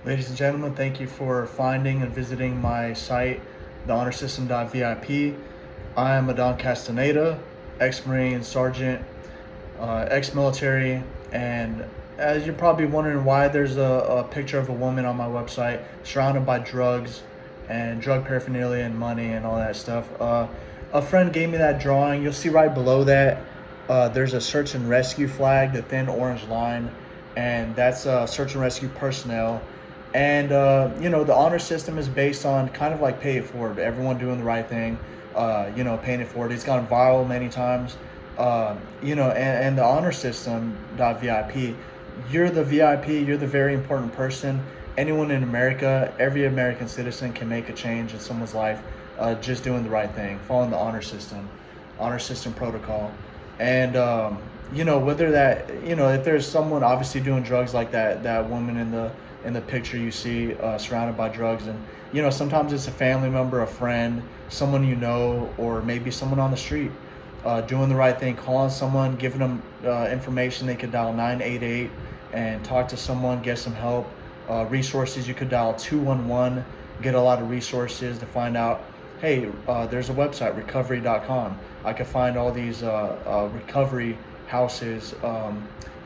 Ladies and gentlemen, thank you for finding and visiting my site, TheHonorSystem1.vip. I am Adon Castaneda, ex-Marine Sergeant, ex-military, and as you're probably wondering why there's a picture of a woman on my website surrounded by drugs and drug paraphernalia and money and all that stuff. A friend gave me that drawing. You'll see right below that there's a search and rescue flag, the thin orange line, and that's search and rescue personnel. And the honor system is based on kind of like pay it forward, everyone doing the right thing, paying it forward. It's gone viral many times. And the honor system.vip, you're the VIP, you're the very important person. Anyone in America, every American citizen can make a change in someone's life, just doing the right thing, following the honor system protocol. And whether that, if there's someone obviously doing drugs like that woman in the picture you see, surrounded by drugs, and sometimes it's a family member, a friend, someone or maybe someone on the street, doing the right thing, calling someone, giving them information. They could dial 988 and talk to someone, get some help. Resources, you could dial 211, get a lot of resources to find out, hey, there's a website, recovery.com. I could find all these recovery houses,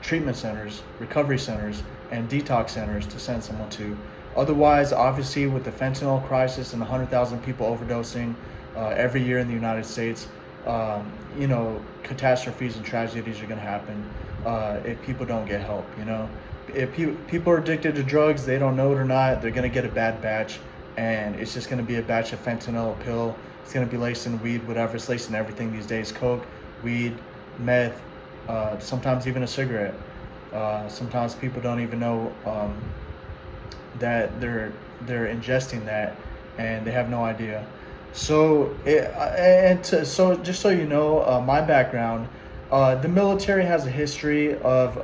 treatment centers, recovery centers, and detox centers to send someone to. Otherwise, obviously, with the fentanyl crisis and 100,000 people overdosing every year in the United States, catastrophes and tragedies are going to happen if people don't get help. If people are addicted to drugs, they don't know it or not, they're going to get a bad batch, and it's just going to be a batch of fentanyl, a pill. It's going to be laced in weed, whatever. It's laced in everything these days: coke, weed, meth, sometimes even a cigarette. Sometimes people don't even know that they're ingesting that, and they have no idea. So, just so you know, my background, the military has a history of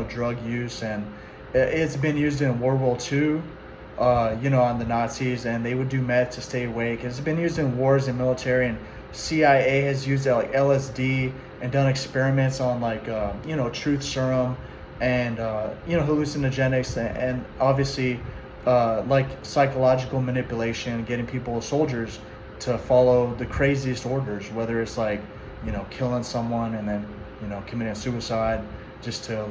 drug use, and it's been used in World War II. On the Nazis, and they would do meth to stay awake. It's been used in wars and military, and CIA has used it like LSD and done experiments on truth serum and hallucinogenics, and obviously like psychological manipulation, getting soldiers to follow the craziest orders, whether it's killing someone and then committing suicide just to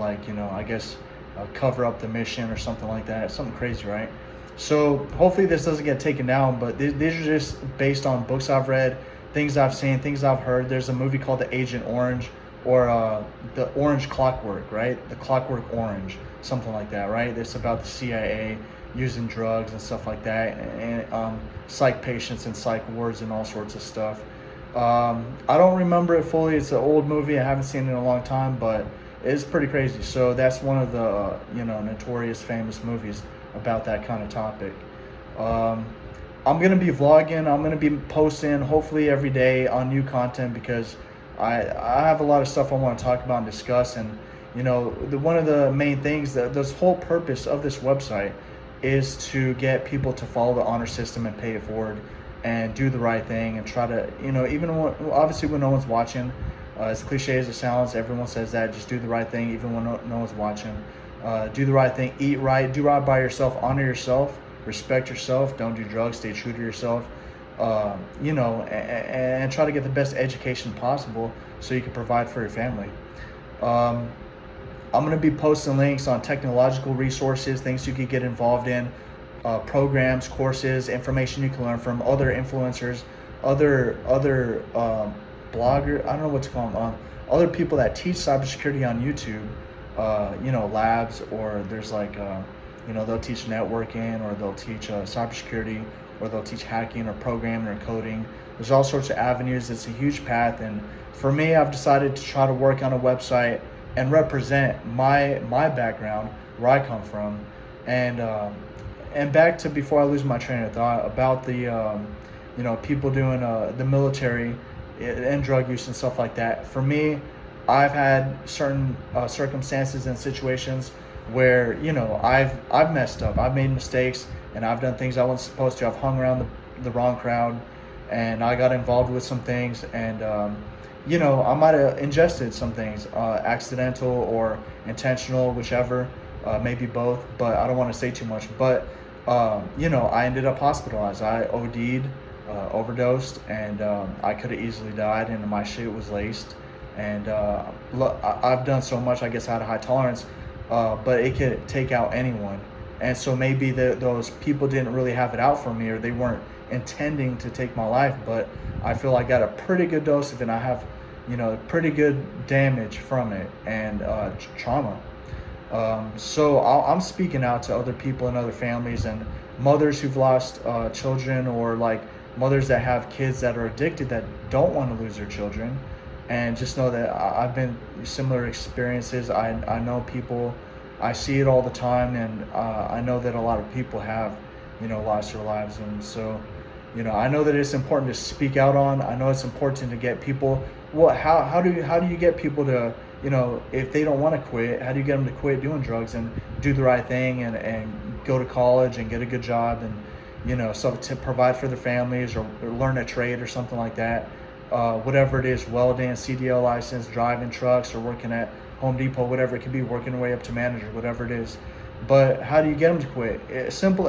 cover up the mission or something like that. Something crazy, right? So hopefully this doesn't get taken down, but these are just based on books I've read, things I've seen, things I've heard. There's a movie called The Agent Orange, or The Orange Clockwork, right? The Clockwork Orange, something like that, right? It's about the CIA using drugs and stuff like that, and psych patients and psych wards and all sorts of stuff. I don't remember it fully. It's an old movie. I haven't seen it in a long time, but it's pretty crazy. So that's one of the notorious famous movies about that kind of topic. I'm gonna be vlogging. I'm gonna be posting hopefully every day on new content, because I have a lot of stuff I want to talk about and discuss. And one of the main things, that this whole purpose of this website is to get people to follow the honor system and pay it forward and do the right thing, and try to even obviously when no one's watching. As cliche as it sounds, everyone says that, just do the right thing even when no one's watching. Do the right thing, eat right, do right by yourself, honor yourself, respect yourself, don't do drugs, stay true to yourself, and try to get the best education possible so you can provide for your family. I'm going to be posting links on technological resources, things you could get involved in, programs, courses, information you can learn from other influencers, other blogger, I don't know what to call them, other people that teach cybersecurity on YouTube, labs, or there's they'll teach networking, or they'll teach cybersecurity, or they'll teach hacking or programming or coding. There's all sorts of avenues. It's a huge path, and for me, I've decided to try to work on a website and represent my background, where I come from, and back to, before I lose my train of thought, about the people doing the military and drug use and stuff like that. For me, I've had certain circumstances and situations where I've messed up, I've made mistakes, and I've done things I wasn't supposed to. I've hung around the wrong crowd, and I got involved with some things, and I might have ingested some things, accidental or intentional, whichever. maybe both, but I don't want to say too much. But I ended up hospitalized. I OD'd, overdosed, and I could have easily died, and my shit was laced. And I've done so much, I guess I had a high tolerance, but it could take out anyone. And so maybe those people didn't really have it out for me, or they weren't intending to take my life, but I feel I got a pretty good dose of it, and I have, pretty good damage from it, and trauma. So I'm speaking out to other people and other families and mothers who've lost children, or like mothers that have kids that are addicted that don't want to lose their children, and just know that I've been similar experiences. I know people, I see it all the time, and I know that a lot of people have, lost their lives. And so, I know that it's important to speak out on. I know it's important to get people. Well, how do you get people to, if they don't want to quit, how do you get them to quit doing drugs and do the right thing, and go to college and get a good job, and so to provide for their families, or learn a trade or something like that, whatever it is, welding, CDL license, driving trucks, or working at Home Depot, whatever it could be, working their way up to manager, whatever it is. But how do you get them to quit? It's simple.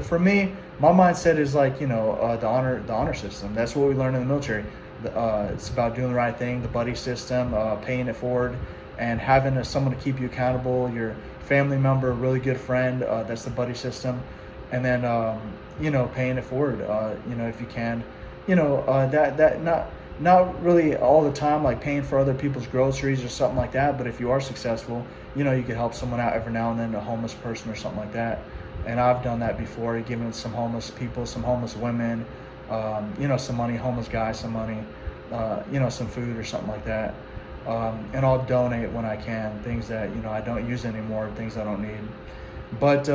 For me, my mindset is like, the honor system. That's what we learned in the military. It's about doing the right thing, the buddy system, paying it forward, and having someone to keep you accountable, your family member, a really good friend. That's the buddy system. And then, paying it forward, if you can, that not really all the time, like paying for other people's groceries or something like that. But if you are successful, you could help someone out every now and then, a homeless person or something like that. And I've done that before, giving some homeless people, some homeless women, some money, homeless guys, some money, some food or something like that. And I'll donate when I can, things that, I don't use anymore, things I don't need. But,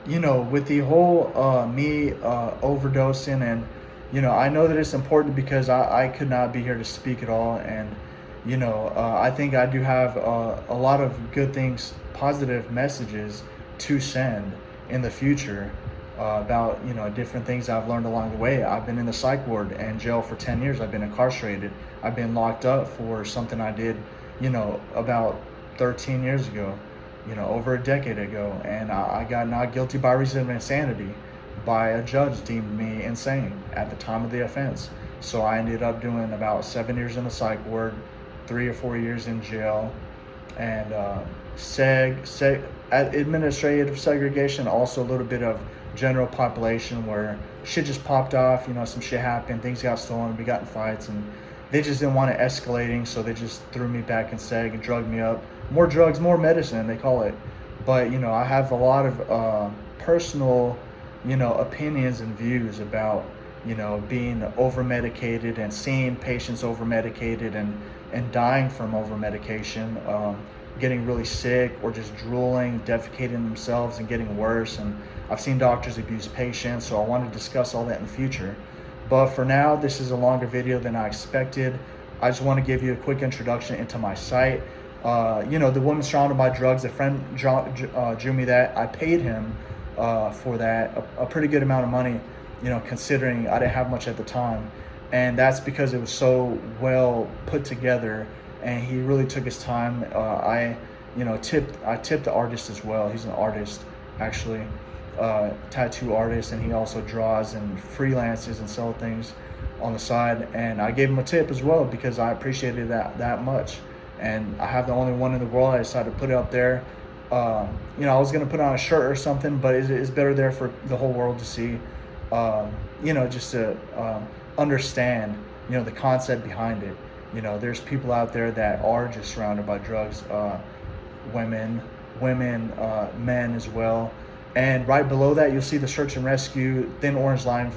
with the whole me overdosing, and I know that it's important because I could not be here to speak at all. And I think I do have a lot of good things, positive messages to send in the future, about different things I've learned along the way. I've been in the psych ward and jail for 10 years. I've been incarcerated. I've been locked up for something I did about 13 years ago, over a decade ago, and I got not guilty by reason of insanity. By a judge deemed me insane at the time of the offense. So I ended up doing about 7 years in the psych ward, 3 or 4 years in jail, and administrative segregation, also a little bit of general population where shit just popped off, some shit happened, things got stolen, we got in fights, and they just didn't want it escalating, so they just threw me back in seg and drugged me up. More drugs, more medicine, they call it. But, I have a lot of personal, opinions and views about, being over-medicated and seeing patients over-medicated and dying from over-medication, getting really sick, or just drooling, defecating themselves and getting worse. And I've seen doctors abuse patients, so I want to discuss all that in the future. But for now, this is a longer video than I expected. I just want to give you a quick introduction into my site. The Woman Surrounded by Drugs, a friend drew me that. I paid him for that, a pretty good amount of money, considering I didn't have much at the time. And that's because it was so well put together, and he really took his time. I tipped the artist as well. He's an artist, actually, tattoo artist, and he also draws and freelances and sells things on the side. And I gave him a tip as well because I appreciated that much. And I have the only one in the world. I decided to put it up there. I was gonna put on a shirt or something, but it's better there for the whole world to see. Just to understand, the concept behind it. There's people out there that are just surrounded by drugs, women, men as well. And right below that, you'll see the search and rescue thin orange line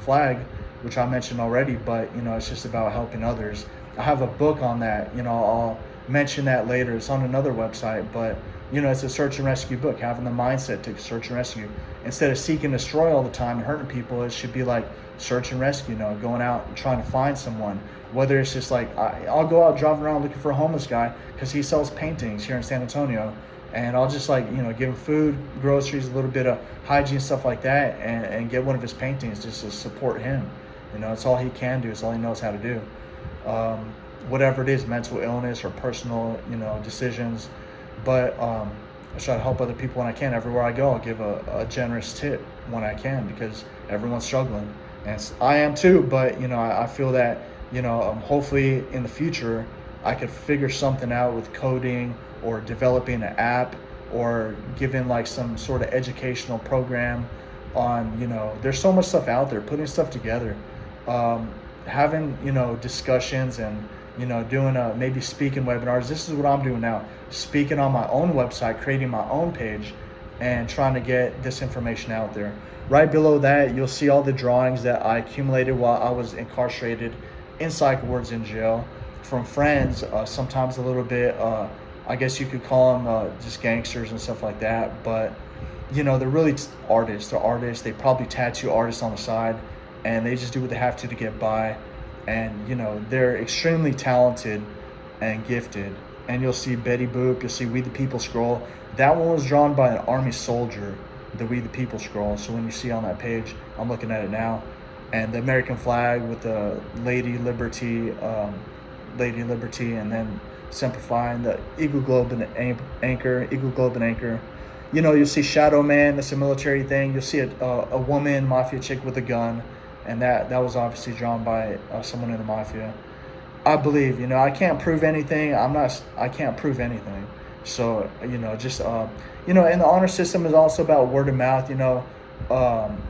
flag, which I mentioned already, but it's just about helping others. I have a book on that, I'll mention that later. It's on another website, but it's a search and rescue book, having the mindset to search and rescue. Instead of seek and destroy all the time and hurting people, it should be like search and rescue, going out and trying to find someone. Whether it's just like, I'll go out driving around looking for a homeless guy because he sells paintings here in San Antonio. And I'll just give him food, groceries, a little bit of hygiene, stuff like that, and get one of his paintings just to support him. It's all he can do. It's all he knows how to do. Whatever it is, mental illness or personal, decisions, but I try to help other people when I can. Everywhere I go, I'll give a generous tip when I can, because everyone's struggling, and I am too. But I feel that hopefully in the future I could figure something out with coding or developing an app or giving like some sort of educational program on, there's so much stuff out there, putting stuff together, having, discussions, and, doing maybe speaking webinars. This is what I'm doing now, speaking on my own website, creating my own page, and trying to get this information out there. Right below that, you'll see all the drawings that I accumulated while I was incarcerated in psych wards in jail from friends, sometimes a little bit, I guess you could call them just gangsters and stuff like that. But, they're really artists. They're artists. They probably tattoo artists on the side, and they just do what they have to get by. And, they're extremely talented and gifted. And you'll see Betty Boop, you'll see We the People scroll. That one was drawn by an Army soldier, the We the People scroll. So when you see on that page, I'm looking at it now, and the American flag with the Lady Liberty, and then simplifying the Eagle Globe and Anchor, Eagle Globe and Anchor. You'll see Shadow Man, that's a military thing. You'll see a woman mafia chick with a gun, and that was obviously drawn by someone in the mafia. I believe, I can't prove anything. I can't prove anything. So, just, and the honor system is also about word of mouth.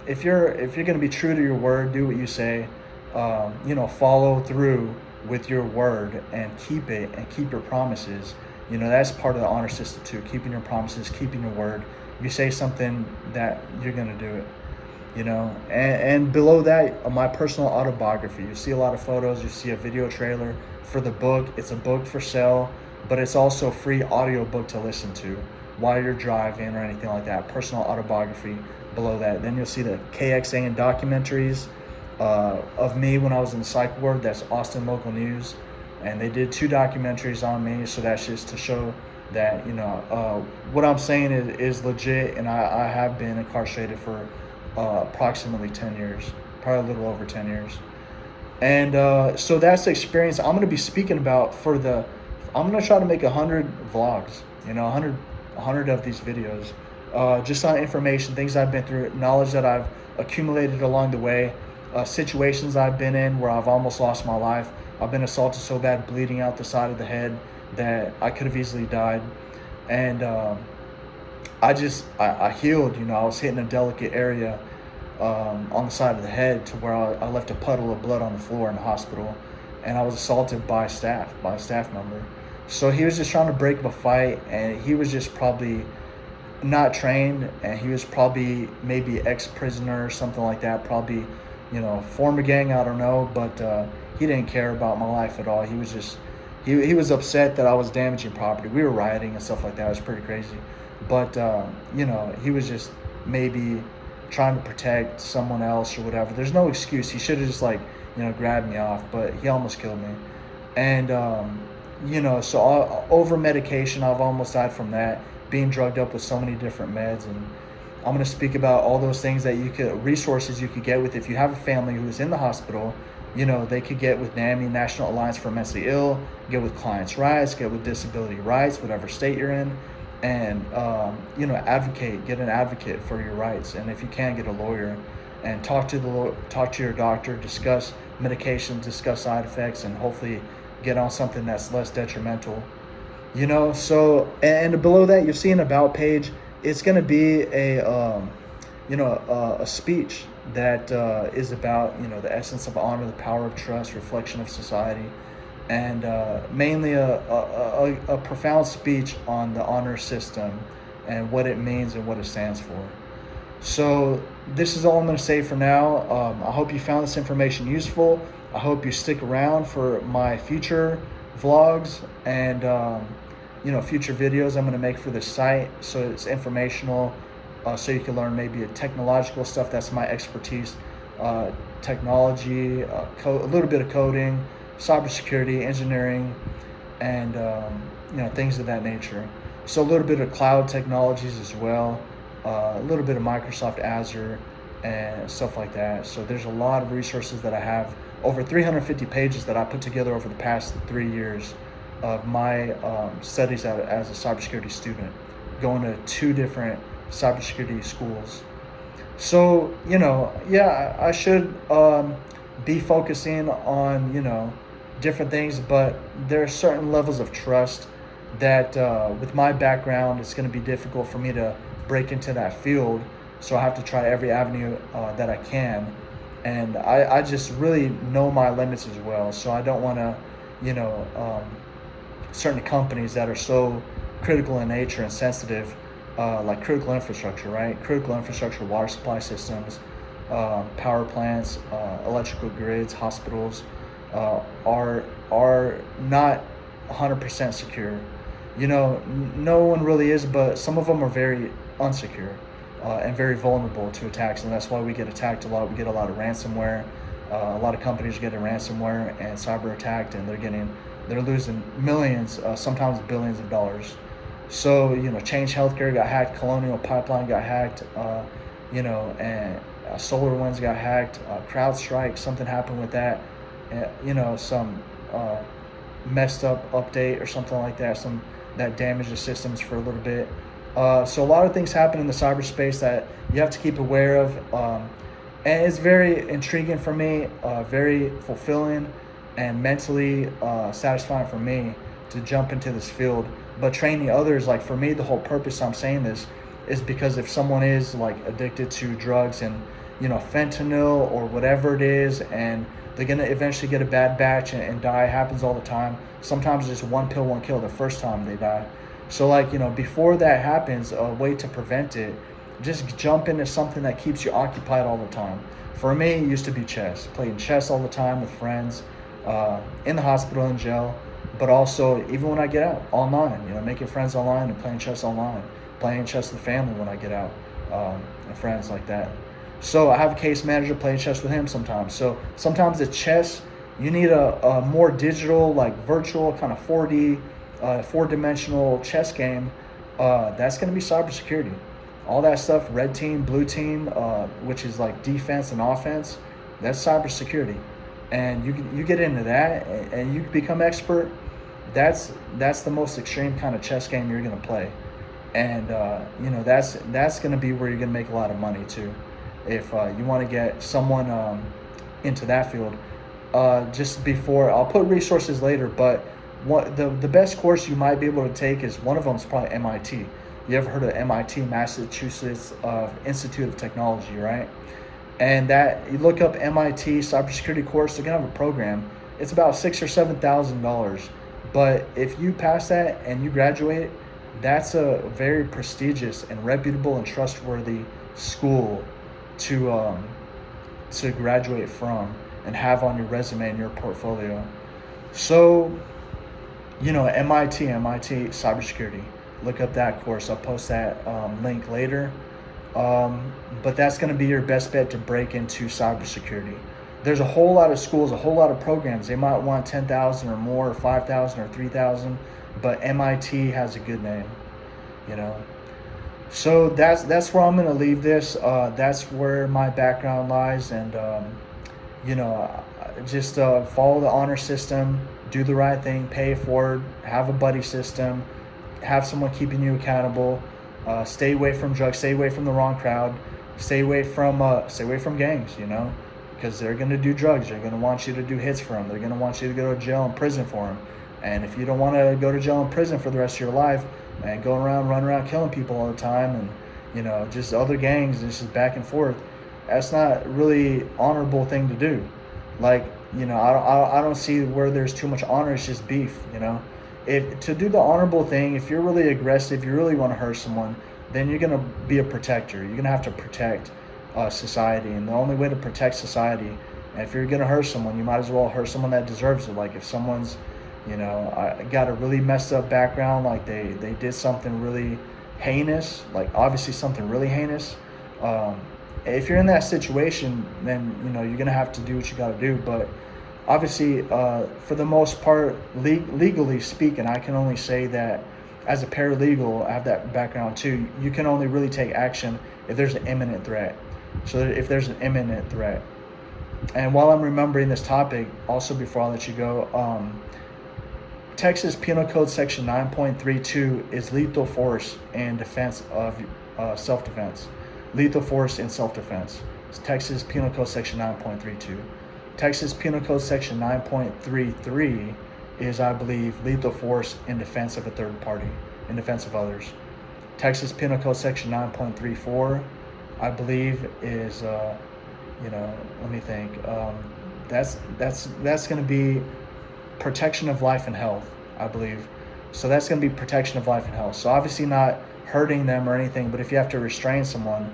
If you're going to be true to your word, do what you say, follow through with your word and keep it, and keep your promises. That's part of the honor system too, keeping your promises, keeping your word. If you say something, that you're going to do it. And below that, my personal autobiography. You see a lot of photos, you see a video trailer for the book. It's a book for sale, but it's also a free audio book to listen to while you're driving or anything like that. Personal autobiography below that. Then you'll see the KXAN documentaries of me when I was in the psych ward. That's Austin Local News, and they did 2 documentaries on me. So that's just to show that what I'm saying is legit, and I have been incarcerated for approximately 10 years, probably a little over 10 years. And so that's the experience I'm going to be speaking about I'm going to try to make 100 vlogs, 100 of these videos, just on information, things I've been through, knowledge that I've accumulated along the way, situations I've been in where I've almost lost my life. I've been assaulted so bad, bleeding out the side of the head, that I could have easily died. And I healed. I was hitting a delicate area on the side of the head to where I left a puddle of blood on the floor in the hospital, and I was assaulted by a staff member. So he was just trying to break up a fight, and he was just probably not trained, and he was probably maybe ex-prisoner or something like that, probably former gang, I don't know, but he didn't care about my life at all. He was just he was upset that I was damaging property. We were rioting and stuff like that. It was pretty crazy. But, he was just maybe trying to protect someone else or whatever. There's no excuse. He should have just grabbed me off, but he almost killed me. And, so over medication, I've almost died from that, being drugged up with so many different meds. And I'm going to speak about all those things that resources you could get with, if you have a family who's in the hospital. They could get with NAMI, National Alliance for Mentally Ill, get with Clients' Rights, get with Disability Rights, whatever state you're in, and, get an advocate for your rights. And if you can, get a lawyer and talk to your doctor, discuss medications, discuss side effects, and hopefully get on something that's less detrimental. So, and below that, you'll see an about page. It's going to be a speech that is about, the essence of honor, the power of trust, reflection of society, and mainly a profound speech on the honor system and what it means and what it stands for. So this is all I'm going to say for now. I hope you found this information useful. I hope you stick around for my future vlogs and future videos I'm going to make for this site. So it's informational, so you can learn maybe a technological stuff. That's my expertise. Technology, a little bit of coding, cybersecurity, engineering, and things of that nature. So a little bit of cloud technologies as well, a little bit of Microsoft Azure and stuff like that. So there's a lot of resources that I have, over 350 pages that I put together over the past 3 years of my studies as a cybersecurity student, going to 2 different cybersecurity schools. So, yeah, I should be focusing on, different things, but there are certain levels of trust that with my background, it's going to be difficult for me to break into that field. So I have to try every avenue that I can. And I just really know my limits as well. So I don't want to, you know, um, certain companies that are so critical in nature and sensitive, like critical infrastructure, right? Critical infrastructure, water supply systems, power plants, electrical grids, hospitals, are not 100% secure. No one really is, but some of them are very unsecure and very vulnerable to attacks, and that's why we get attacked a lot. We get a lot of ransomware. A lot of companies are getting ransomware and cyber attacked, and they're losing millions, sometimes billions of dollars. So Change Healthcare got hacked, Colonial Pipeline got hacked, and SolarWinds got hacked. CrowdStrike, something happened with that. Some messed up update or something like that, some that damaged the systems for a little bit. So a lot of things happen in the cyberspace that you have to keep aware of, and it's very intriguing for me, very fulfilling, and mentally satisfying for me to jump into this field. But training others, like for me, the whole purpose I'm saying this is because if someone is like addicted to drugs and fentanyl or whatever it is, and they're gonna eventually get a bad batch and die. It happens all the time. Sometimes it's one pill, one kill the first time they die. So before that happens, a way to prevent it, just jump into something that keeps you occupied all the time. For me, it used to be chess. Playing chess all the time with friends, in the hospital, in jail, but also even when I get out, online, making friends online and playing chess online, playing chess with family when I get out, and friends like that. So I have a case manager, playing chess with him sometimes. So sometimes the chess, you need a more digital, like virtual kind of 4D, 4-dimensional chess game. That's going to be cybersecurity. All that stuff, red team, blue team, which is like defense and offense, that's cybersecurity. And you get into that and you become expert. That's the most extreme kind of chess game you're going to play. And that's going to be where you're going to make a lot of money too. If you want to get someone into that field, just before, I'll put resources later, but the best course you might be able to take is, one of them is probably MIT. You ever heard of MIT, Massachusetts Institute of Technology, right? And that, you look up MIT cybersecurity course, they're gonna have a program. It's about $6,000 or $7,000, but if you pass that and you graduate, that's a very prestigious and reputable and trustworthy school to graduate from and have on your resume and your portfolio. So, MIT cybersecurity. Look up that course. I'll post that link later. But that's going to be your best bet to break into cybersecurity. There's a whole lot of schools, a whole lot of programs. They might want 10,000 or more, or 5,000 or 3,000, but MIT has a good name, So that's where I'm going to leave this. That's where my background lies, and just follow the honor system, do the right thing, pay it forward, have a buddy system, have someone keeping you accountable, stay away from drugs, stay away from the wrong crowd, stay away from gangs, because they're going to do drugs. They're going to want you to do hits for them. They're going to want you to go to jail and prison for them. And if you don't want to go to jail and prison for the rest of your life and running around killing people all the time, and just other gangs, and just back and forth, that's not really honorable thing to do. I don't see where there's too much honor. It's just beef. If to do the honorable thing, if you're really aggressive, you really want to hurt someone, then you're gonna be a protector. You're gonna have to protect society, and the only way to protect society, and if you're gonna hurt someone, you might as well hurt someone that deserves it. Like if someone's got a really messed up background, like they did something really heinous, like obviously something really heinous, if you're in that situation, then you're gonna have to do what you got to do. But obviously, for the most part, legally speaking, I can only say that as a paralegal, I have that background too. You can only really take action if there's an imminent threat. So if there's an imminent threat. And while I'm remembering this topic, also before I let you go, Texas Penal Code Section 9.32 is lethal force in defense of self-defense. Lethal force in self-defense. It's Texas Penal Code Section 9.32. Texas Penal Code Section 9.33 is, I believe, lethal force in defense of a third party, in defense of others. Texas Penal Code Section 9.34, I believe, is, let me think. That's going to be protection of life and health, I believe. So that's going to be protection of life and health. So obviously not hurting them or anything, but if you have to restrain someone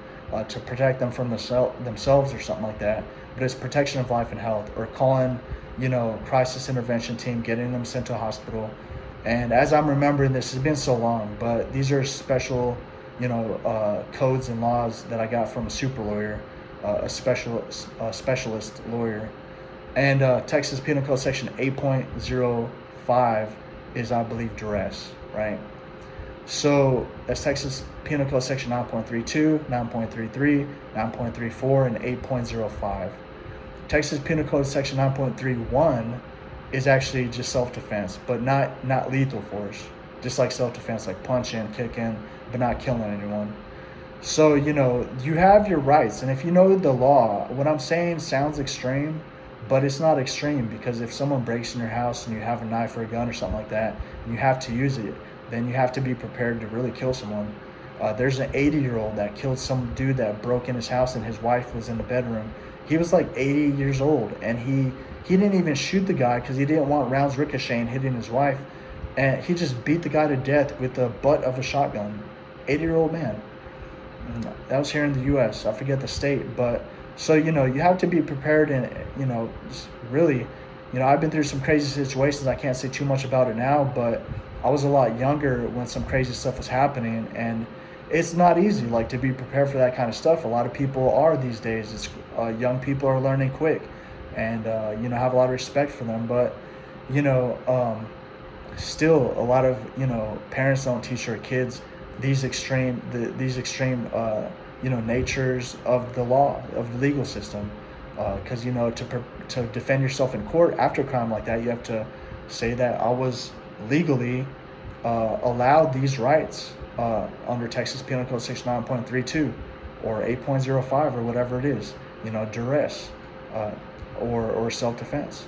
to protect them from themselves or something like that, but it's protection of life and health, or calling, crisis intervention team, getting them sent to a hospital. And as I'm remembering, this has been so long, but these are special, codes and laws that I got from a super lawyer, a specialist lawyer. And Texas Penal Code Section 8.05 is, I believe, duress, right? So that's Texas Penal Code Section 9.32, 9.33, 9.34, and 8.05. Texas Penal Code Section 9.31 is actually just self-defense, but not lethal force. Just like self-defense, like punching, kicking, but not killing anyone. So, you have your rights. And if you know the law, what I'm saying sounds extreme, but it's not extreme, because if someone breaks in your house and you have a knife or a gun or something like that, and you have to use it, then you have to be prepared to really kill someone. There's an 80-year-old that killed some dude that broke in his house, and his wife was in the bedroom. He was like 80 years old, and he didn't even shoot the guy because he didn't want rounds ricocheting hitting his wife. And he just beat the guy to death with the butt of a shotgun. 80-year-old man. That was here in the U.S. I forget the state, but so, you have to be prepared. And, just really, I've been through some crazy situations. I can't say too much about it now, but I was a lot younger when some crazy stuff was happening, and it's not easy, like, to be prepared for that kind of stuff. A lot of people are these days. It's young people are learning quick, and have a lot of respect for them. But still, a lot of parents don't teach their kids these extreme natures of the law, of the legal system, because to defend yourself in court after a crime like that, you have to say that I was legally allowed these rights under Texas Penal Code Section 9.32 or 8.05 or whatever it is, duress or self-defense.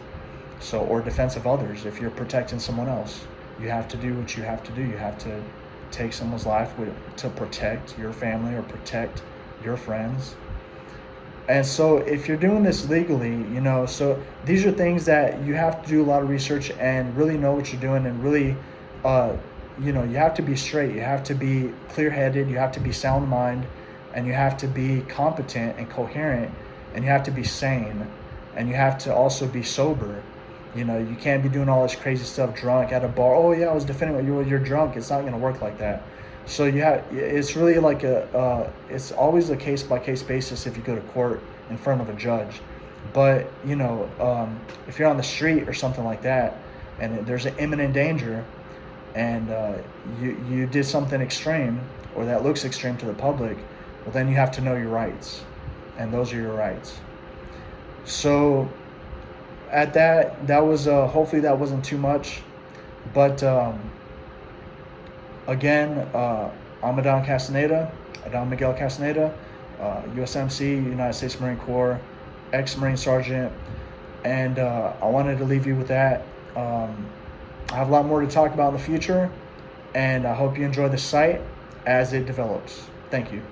So, or defense of others. If you're protecting someone else, you have to do what you have to do. You have to take someone's life to protect your family or protect your friends. And so if you're doing this legally, so these are things that you have to do a lot of research and really know what you're doing, and really, you have to be straight. You have to be clear-headed. You have to be sound mind, and you have to be competent and coherent, and you have to be sane, and you have to also be sober. You can't be doing all this crazy stuff drunk at a bar. Oh yeah, I was defending you. You're drunk. It's not going to work like that. So it's really like it's always a case by case basis if you go to court in front of a judge. But if you're on the street or something like that, and there's an imminent danger, and you did something extreme or that looks extreme to the public, well, then you have to know your rights, and those are your rights. So at that was hopefully that wasn't too much, but again, I'm Adon Miguel Castaneda, USMC, United States Marine Corps, ex-Marine Sergeant, and I wanted to leave you with that. I have a lot more to talk about in the future, and I hope you enjoy the site as it develops. Thank you.